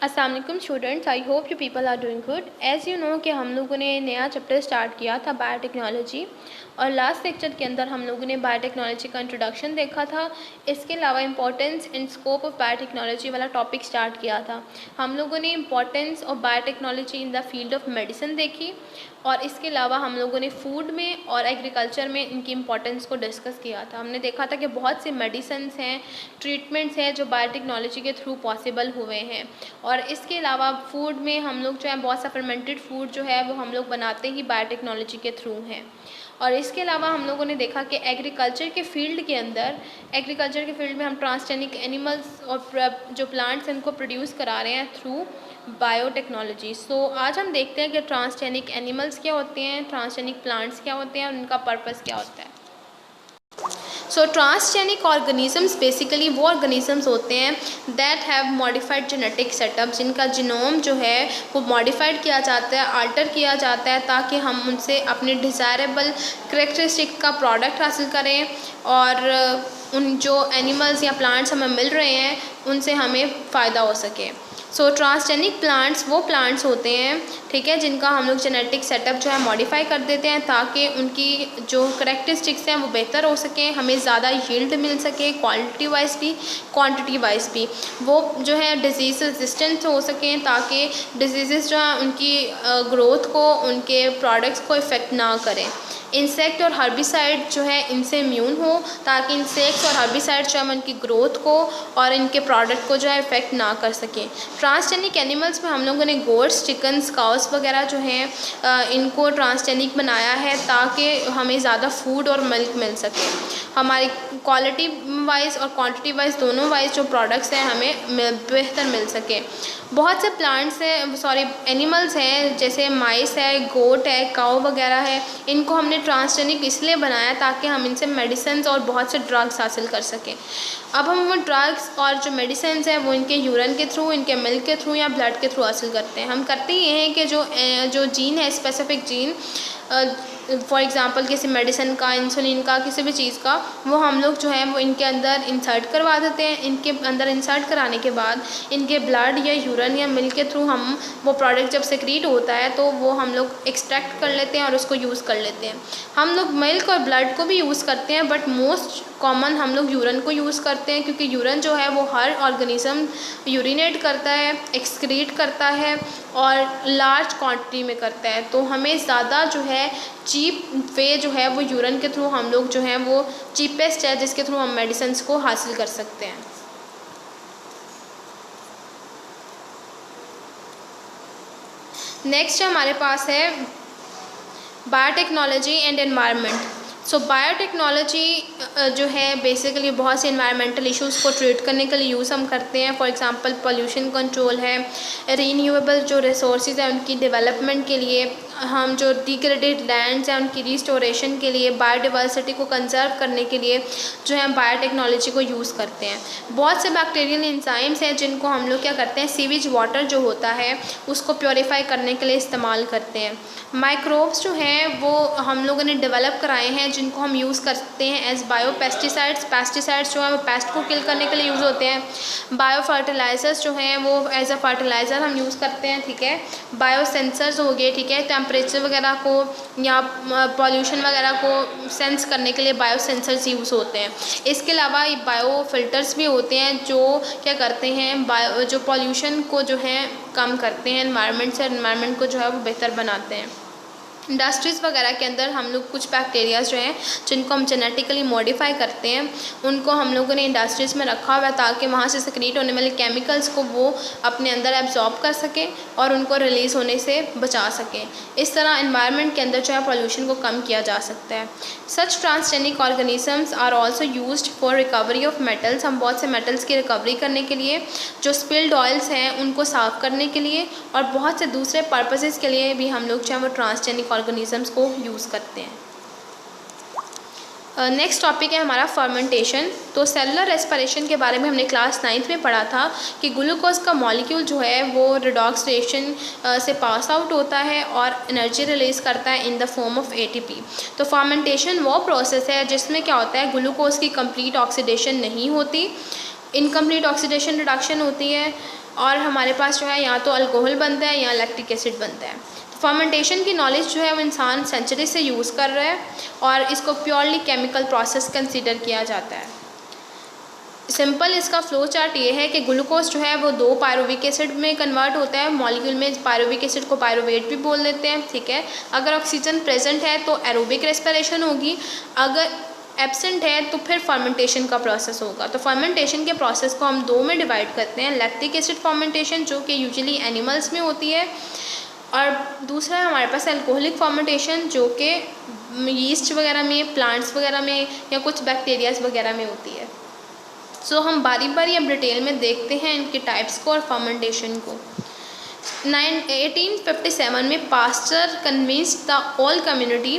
अस्सलाम वालेकुम students, I hope you people are doing good. As you know कि हम लोगों ने नया चैप्टर स्टार्ट किया था बायोटेक्नोलॉजी, और लास्ट लेक्चर के अंदर हम लोगों ने बायोटेक्नोलॉजी का इंट्रोडक्शन देखा था। इसके अलावा importance and scope of biotechnology वाला टॉपिक स्टार्ट किया था। हम लोगों ने importance of biotechnology in the field of medicine देखी, और इसके अलावा हम लोगों ने फूड में और एग्रीकल्चर में इनकी इंपॉर्टेंस को डिस्कस किया था। हमने देखा था कि बहुत से मेडिसिन्स हैं, ट्रीटमेंट्स हैं जो बायोटेक्नोलॉजी के थ्रू पॉसिबल हुए हैं। और इसके अलावा फूड में हम लोग जो है बहुत सा फर्मेंटेड फूड जो है वो हम लोग बनाते ही बायोटेक्नोलॉजी के थ्रू हैं। और इसके अलावा हम लोगों ने देखा कि एग्रीकल्चर के फील्ड में हम ट्रांसजेनिक एनिमल्स और जो प्लांट्स हैं उनको प्रोड्यूस करा रहे हैं थ्रू बायोटेक्नोलॉजी। सो आज हम देखते हैं कि ट्रांसजेनिक एनिमल्स क्या होते हैं, ट्रांसजेनिक प्लांट्स क्या होते हैं और उनका पर्पस क्या होता है। सो ट्रांसजेनिक ऑर्गेनिजम्स बेसिकली वो ऑर्गेनिजम्स होते हैं that have modified genetic setup, जिनका जीनोम जो है वो मॉडिफाइड किया जाता है, आल्टर किया जाता है, ताकि हम उनसे अपने डिज़ायरेबल करेक्टरिस्टिक का प्रोडक्ट हासिल करें, और उन जो एनिमल्स या प्लांट्स हमें मिल रहे हैं उनसे हमें फ़ायदा हो सके। सो ट्रांसजेनिक प्लांट्स वो प्लांट्स होते हैं, ठीक है, जिनका हम लोग जेनेटिक सेटअप जो है मॉडिफाई कर देते हैं ताकि उनकी जो करेक्टरिस्टिक्स हैं वो बेहतर हो सकें, हमें ज़्यादा यील्ड मिल सके, क्वालिटी वाइज भी क्वांटिटी वाइज भी। वो जो है डिजीज़ रेजिस्टेंट हो सकें ताकि डिजीज़ जो हैं उनकी ग्रोथ को, उनके प्रोडक्ट्स को इफ़ेक्ट ना करें। इंसेक्ट और हर्बिसाइड जो है इनसे इम्यून हो ताकि इंसेक्ट्स और हर्बिसाइड जो है उनकी ग्रोथ को और इनके प्रोडक्ट को जो है इफ़ेक्ट ना कर सकें। ट्रांसजेनिक एनिमल्स में हम लोगों ने गोट्स, चिकन्स, काउस वगैरह जो हैं इनको ट्रांसजेनिक बनाया है ताकि हमें ज़्यादा फूड और मिल्क मिल सके। हमारी क्वालिटी वाइज और क्वांटिटी वाइज दोनों वाइज जो प्रोडक्ट्स हैं हमें बेहतर मिल सके। बहुत से प्लांट्स हैं, एनिमल्स हैं, जैसे माइस है, गोट है, काऊ वगैरह है, इनको हमने ट्रांसजेनिक इसलिए बनाया ताकि हम इनसे मेडिसिन और बहुत से ड्रग्स हासिल कर सकें। अब हम वो ड्रग्स और जो मेडिसिन हैं वो इनके यूरिन के थ्रू, इनके मिल्क के थ्रू या ब्लड के थ्रू हासिल करते हैं। हम करते ये हैं कि जो जीन है, स्पेसिफिक जीन, फॉर एग्ज़ाम्पल किसी मेडिसिन का, इंसुलिन का, किसी भी चीज़ का, वो हम लोग जो है वो इनके अंदर इंसर्ट करवा देते हैं। इनके अंदर इंसर्ट कराने के बाद इनके ब्लड या यूरिन या मिल्क के थ्रू हम वो प्रोडक्ट जब सेक्रीट होता है तो वो हम लोग एक्सट्रैक्ट कर लेते हैं और उसको यूज़ कर लेते हैं। हम लोग मिल्क और ब्लड को भी यूज़ करते हैं, बट मोस्ट कॉमन हम लोग यूरिन को यूज़ करते हैं, क्योंकि यूरिन जो है वो हर ऑर्गेनिज्म यूरिनेट करता है, एक्सक्रीट करता है और लार्ज क्वांटिटी में करता है। तो हमें ज़्यादा जो है चीप वे जो है वो यूरिन के थ्रू हम लोग जो है वो चीपेस्ट है जिसके थ्रू हम मेडिसिन को हासिल कर सकते हैं। नेक्स्ट हमारे पास है biotechnology and environment. So biotechnology जो है बेसिकली बहुत से इन्वायरमेंटल इश्यूज़ को ट्रीट करने के लिए यूज़ हम करते हैं। फॉर एग्जांपल पोल्यूशन कंट्रोल है, रीन्यूएबल जो रिसोर्सेज हैं उनकी डेवलपमेंट के लिए, हम जो डिग्रेडेड लैंड्स हैं उनकी रिस्टोरेशन के लिए, बायोडाइवर्सिटी को कंजर्व करने के लिए जो है बायोटेक्नोलॉजी को यूज़ करते हैं। बहुत से बैक्टीरियल एंजाइम्स हैं जिनको हम लोग क्या करते हैं, सीवेज वाटर जो होता है उसको प्योरीफाई करने के लिए इस्तेमाल करते हैं। माइक्रोब्स जो हैं वो हम लोगों ने डेवलप कराए हैं जिनको हम यूज़ करते हैं एज बायो पेस्टिसाइड्स। पेस्टिसाइड्स जो है वो पेस्ट को किल करने के लिए यूज़ होते हैं। बायो फर्टिलाइज़र्स जो हैं वो एज अ फर्टिलाइज़र हम यूज़ करते हैं, ठीक है। बायो सेंसर्स हो गए, ठीक है, टेम्परेचर वगैरह को या पॉल्यूशन वगैरह को सेंस करने के लिए बायो सेंसर्स यूज़ होते हैं। इसके अलावा बायो फिल्टर्स भी होते हैं जो क्या करते हैं, जो पॉल्यूशन को जो है कम करते हैं, एनवायरनमेंट से एनवायरनमेंट को जो है वो बेहतर बनाते हैं। इंडस्ट्रीज़ वगैरह के अंदर हम लोग कुछ बैक्टीरियाज जो हैं जिनको हम जेनेटिकली मॉडिफाई करते हैं उनको हम लोगों ने इंडस्ट्रीज़ में रखा हुआ है ताकि वहाँ से सिक्रीट होने वाले केमिकल्स को वो अपने अंदर एब्जॉर्ब कर सकें और उनको रिलीज़ होने से बचा सकें। इस तरह एनवायरनमेंट के अंदर जो है पोल्यूशन को कम किया जा सकता है। Such transgenic organisms are also used for recovery of metals. हम बहुत से मेटल्स की रिकवरी करने के लिए, जो स्पिल्ड ऑयल्स हैं उनको साफ़ करने के लिए और बहुत से दूसरे पर्पसेस के लिए भी हम लोग जो है वो ट्रांसजेनिक ऑर्गेनिजम्स को यूज़ करते हैं। नेक्स्ट टॉपिक है हमारा फर्मेंटेशन। तो सेलुलर रेस्पिरेशन के बारे में हमने क्लास 9th में पढ़ा था कि ग्लूकोज का मॉलिक्यूल जो है वो रिडॉक्स रिएक्शन से पास आउट होता है और एनर्जी रिलीज़ करता है in the form of ATP. तो फर्मेंटेशन वो प्रोसेस है जिसमें क्या होता है, ग्लूकोज की कंप्लीट ऑक्सीडेशन नहीं होती, इनकम्प्लीट ऑक्सीडेशन रिडक्शन होती है, और हमारे पास जो है या तो अल्कोहल बनता है या लैक्टिक एसिड बनता है। फर्मेंटेशन की नॉलेज जो है वो इंसान सेंचुरी से यूज़ कर रहा है और इसको प्योरली केमिकल प्रोसेस कंसीडर किया जाता है। सिंपल इसका फ्लो चार्ट ये है कि ग्लूकोज जो है वो 2 पायरुविक एसिड में कन्वर्ट होता है। मॉलिक्यूल में पायरुविक एसिड को पायरुवेट भी बोल देते हैं, ठीक है। अगर ऑक्सीजन प्रेजेंट है तो एरोबिक रेस्पिरेशन होगी, अगर एब्सेंट है तो फिर फर्मेंटेशन का प्रोसेस होगा। तो फर्मेंटेशन के प्रोसेस को हम 2 में डिवाइड करते हैं, लैक्टिक एसिड फर्मेंटेशन जो कि यूजुअली एनिमल्स में होती है, और दूसरा है हमारे पास अल्कोहलिक फर्मेंटेशन जो कि यीस्ट वगैरह में, प्लांट्स वगैरह में या कुछ बैक्टीरियाज वगैरह में होती है। सो हम बारी बारी अब डिटेल में देखते हैं इनके टाइप्स को और फर्मेंटेशन को। 1857 में Pasteur convinced the all community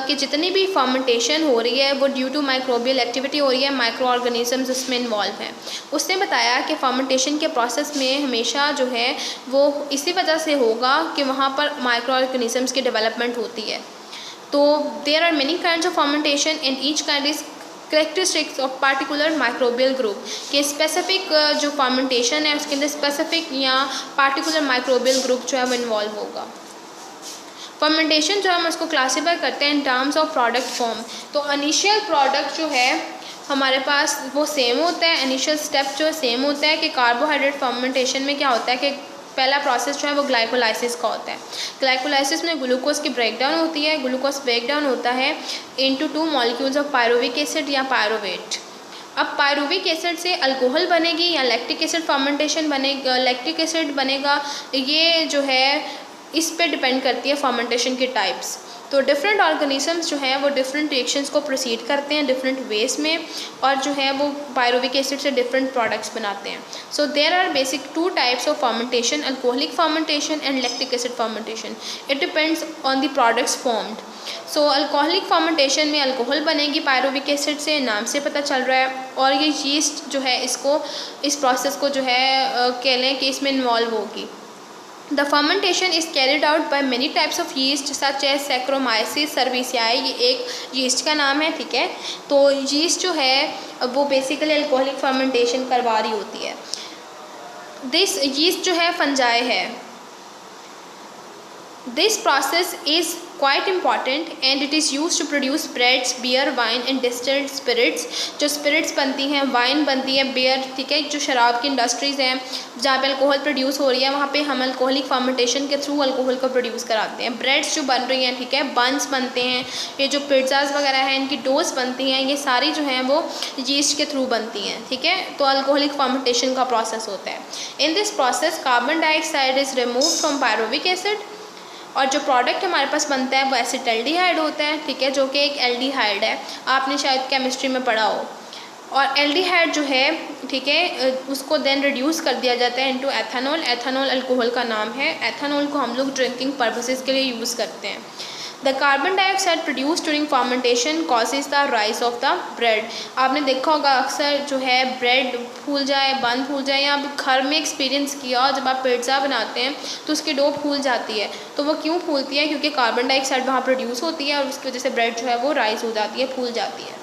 कि जितनी भी फर्मेंटेशन हो रही है वो ड्यू टू माइक्रोबियल एक्टिविटी हो रही है, माइक्रो ऑर्गेनिजम्स उसमें इन्वॉल्व हैं। उसने बताया कि फर्मेंटेशन के प्रोसेस में हमेशा जो है वो इसी वजह से होगा कि वहाँ पर माइक्रो ऑर्गेनिजम्स की डेवलपमेंट होती है। तो there are many kinds of fermentation and each kind is characteristics of particular microbial group, कि स्पेसिफिक जो फर्मेंटेशन है उसके अंदर स्पेसिफिक या पार्टिकुलर माइक्रोबियल ग्रुप जो है वो इन्वॉल्व होगा। फर्मेंटेशन जो हम उसको क्लासीफाई करते हैं in terms of product form. तो इनिशियल प्रोडक्ट जो है हमारे पास वो सेम होता है, इनिशियल स्टेप जो सेम होता है कि कार्बोहाइड्रेट फर्मेंटेशन में क्या होता है कि पहला प्रोसेस जो है वो ग्लाइकोलाइसिस का होता है। ग्लाइकोलाइसिस में ग्लूकोज की ब्रेकडाउन होती है, ग्लूकोज ब्रेकडाउन होता है into 2 molecules of pyruvic acid या पायरुवेट। अब पायरुविक एसिड से अल्कोहल बनेगी या लैक्टिक एसिड फर्मेंटेशन बनेगा, लैक्टिक एसिड बनेगा, ये जो है इस पे डिपेंड करती है फर्मेंटेशन की टाइप्स। तो डिफरेंट ऑर्गेनिजम्स जो हैं वो डिफरेंट रिएक्शंस को प्रोसीड करते हैं डिफरेंट वेज में, और जो है वो पायरुविक एसिड से डिफरेंट प्रोडक्ट्स बनाते हैं। So there are basic 2 types of fermentation, alcoholic fermentation and lactic acid fermentation. It depends on the products formed. So alcoholic fermentation में अल्कोहल बनेगी पायरुविक एसिड से, नाम से पता चल रहा है, और ये यीस्ट जो है इस प्रोसेस को जो है कह लें कि इसमें इन्वॉल्व होगी। The fermentation is carried out by many types of yeast such as Saccharomyces cerevisiae, ये एक yeast का नाम है, ठीक है। तो yeast जो है वो बेसिकली अल्कोहलिक फर्मेंटेशन करवा रही होती है। दिस yeast जो है फंजाई है। This process is quite important and it is used to produce breads, beer, wine and distilled spirits। जो spirits बनती हैं, wine बनती है, beer, ठीक है, जो शराब की इंडस्ट्रीज़ हैं जहाँ पे अल्कोहल प्रोड्यूस हो रही है वहाँ पे हम अल्कोहलिक फर्मेंटेशन के थ्रू अल्कोहल को प्रोड्यूस कराते हैं। ब्रेड्स जो बन रही हैं, ठीक है, बन्स बनते हैं, ये जो पिज़्ज़ाज वगैरह हैं इनकी डोज बनती हैं, ये सारी जो हैं वो यीस्ट के थ्रू बनती हैं, ठीक है। तो अल्कोहलिक फर्मेंटेशन का प्रोसेस होता है। In this process carbon dioxide is remove from pyruvic acid, और जो प्रोडक्ट हमारे पास बनता है वो एसिटाल्डिहाइड होता है, ठीक है, जो कि एक एल्डिहाइड है, आपने शायद केमिस्ट्री में पढ़ा हो। और एल्डिहाइड जो है, ठीक है, उसको देन रिड्यूस कर दिया जाता है इनटू एथेनॉल। एथेनॉल अल्कोहल का नाम है। एथेनॉल को हम लोग ड्रिंकिंग पर्पसेस के लिए यूज़ करते हैं। The carbon dioxide produce during fermentation causes the rise of the bread. आपने देखा होगा अक्सर जो है ब्रेड फूल जाए, बन फूल जाए, या आप घर में एक्सपीरियंस किया जब आप पिज़्ज़ा बनाते हैं तो उसकी डो फूल जाती है। तो वो क्यों फूलती है? क्योंकि कार्बन डाइऑक्साइड वहाँ प्रोड्यूस होती है और उसकी वजह से ब्रेड जो है वो राइज हो जाती है, फूल जाती है।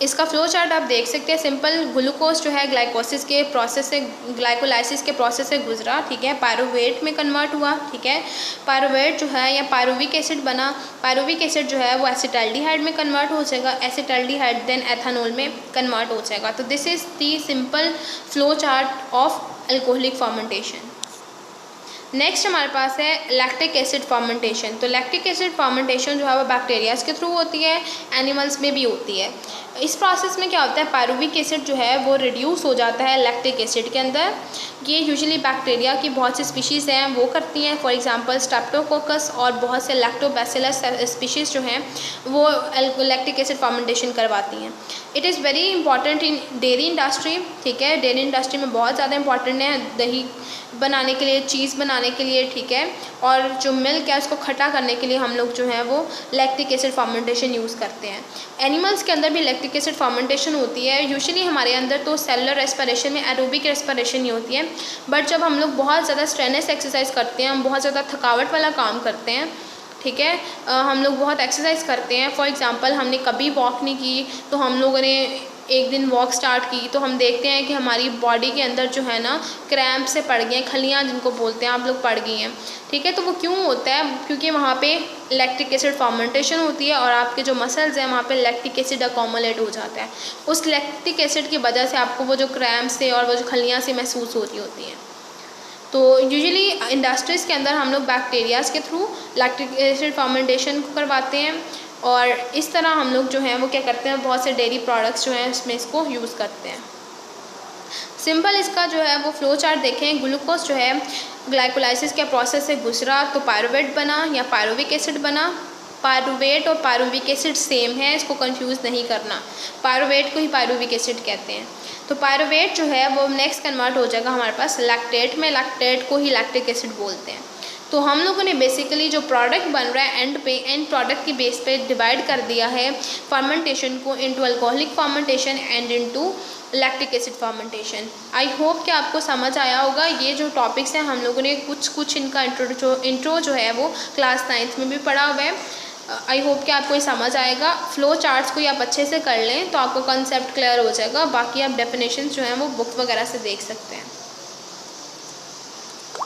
इसका फ्लो चार्ट आप देख सकते हैं। सिंपल ग्लूकोज जो है ग्लाइकोसिस के प्रोसेस से, ग्लाइकोलाइसिस के प्रोसेस से गुजरा, ठीक है, पायरुवेट में कन्वर्ट हुआ, ठीक है। पायरुवेट जो है या पायरुविक एसिड बना, पायरुविक एसिड जो है वो एसिटाल्डिहाइड में कन्वर्ट हो जाएगा, एसिटाल्डिहाइड देन एथेनॉल में कन्वर्ट हो जाएगा। तो this is the simple flow chart of alcoholic fermentation. Next हमारे पास है लैक्टिक एसिड फर्मेंटेशन। तो लैक्टिक एसिड फर्मेंटेशन जो है वो बैक्टीरियाज के थ्रू होती है, एनिमल्स में भी होती है। इस प्रोसेस में क्या होता है, पायरुविक एसिड जो है वो रिड्यूस हो जाता है लैक्टिक एसिड के अंदर। ये यूजुअली बैक्टीरिया की बहुत सी स्पीशीज़ हैं वो करती हैं, फॉर एग्जांपल स्ट्रेप्टोकोकस और बहुत से लैक्टोबैसिलस स्पीशीज़ जो हैं वो लैक्टिक एसिड फर्मेंटेशन करवाती हैं। It is very important in dairy industry, ठीक है, डेयरी इंडस्ट्री में बहुत ज़्यादा इंपॉर्टेंट है, दही बनाने के लिए, चीज़ बनाने के लिए, ठीक है, और जो मिल्क है उसको खट्टा करने के लिए हम लोग जो है वो लैक्टिक एसिड फर्मेंटेशन यूज़ करते हैं। एनिमल्स के अंदर भी लैक्टिक एसिड फर्मेंटेशन होती है। यूजुअली हमारे अंदर तो सेलुलर रेस्पिरेशन में एरोबिक रेस्पिरेशन ही होती है, बट जब हम लोग बहुत ज़्यादा स्ट्रेनस एक्सरसाइज करते हैं, हम बहुत ज़्यादा थकावट वाला काम करते हैं, ठीक है, हम लोग बहुत एक्सरसाइज करते हैं, फॉर एग्ज़ाम्पल हमने कभी वॉक नहीं की तो हम लोगों ने एक दिन वॉक स्टार्ट की तो हम देखते हैं कि हमारी बॉडी के अंदर जो है ना क्रैम्प से पड़ गए हैं, खलियाँ जिनको बोलते हैं आप लोग पड़ गई हैं, ठीक है। तो वो क्यों होता है? क्योंकि वहाँ पे लैक्टिक एसिड फर्मेंटेशन होती है और आपके जो मसल्स हैं वहाँ पे लैक्टिक एसिड अकोमुलेट हो जाता है। उस लैक्टिक एसिड की वजह से आपको वो जो क्रैम्प से और वो जो खलियाँ से महसूस होती होती हैं। तो यूजुअली इंडस्ट्रीज़ के अंदर हम लोग बैक्टीरियाज़ के थ्रू लैक्टिक एसिड फर्मेंटेशन को करवाते हैं और इस तरह हम लोग जो हैं वो क्या करते हैं, बहुत से डेयरी प्रोडक्ट्स जो हैं इसमें इसको यूज़ करते हैं। सिंपल इसका जो है वो फ्लो चार्ट देखें। ग्लूकोज जो है ग्लाइकोलाइसिस के प्रोसेस से गुजरा तो पायरुवेट बना या पायरुविक एसिड बना। पायरुवेट और पायरुविक एसिड सेम है, इसको कंफ्यूज नहीं करना। पायरुवेट को ही पायरुविक एसिड कहते हैं। तो पायरुवेट जो है वो नेक्स्ट कन्वर्ट हो जाएगा हमारे पास लैक्टेट में, लैक्टेट को ही लैक्टिक एसिड बोलते हैं। तो हम लोगों ने बेसिकली जो प्रोडक्ट बन रहा है एंड प्रोडक्ट की बेस पे डिवाइड कर दिया है फर्मेंटेशन को into alcoholic fermentation and into lactic acid fermentation. I hope कि आपको समझ आया होगा। ये जो टॉपिक्स हैं हम लोगों ने कुछ इनका इंट्रो जो है वो क्लास 9th में भी पढ़ा हुआ है। आई होप कि आपको ये समझ आएगा। फ्लो चार्ट्स को आप अच्छे से कर लें तो आपको कंसेप्ट क्लियर हो जाएगा। बाकी आप डेफिनेशंस जो हैं वो बुक वगैरह से देख सकते हैं।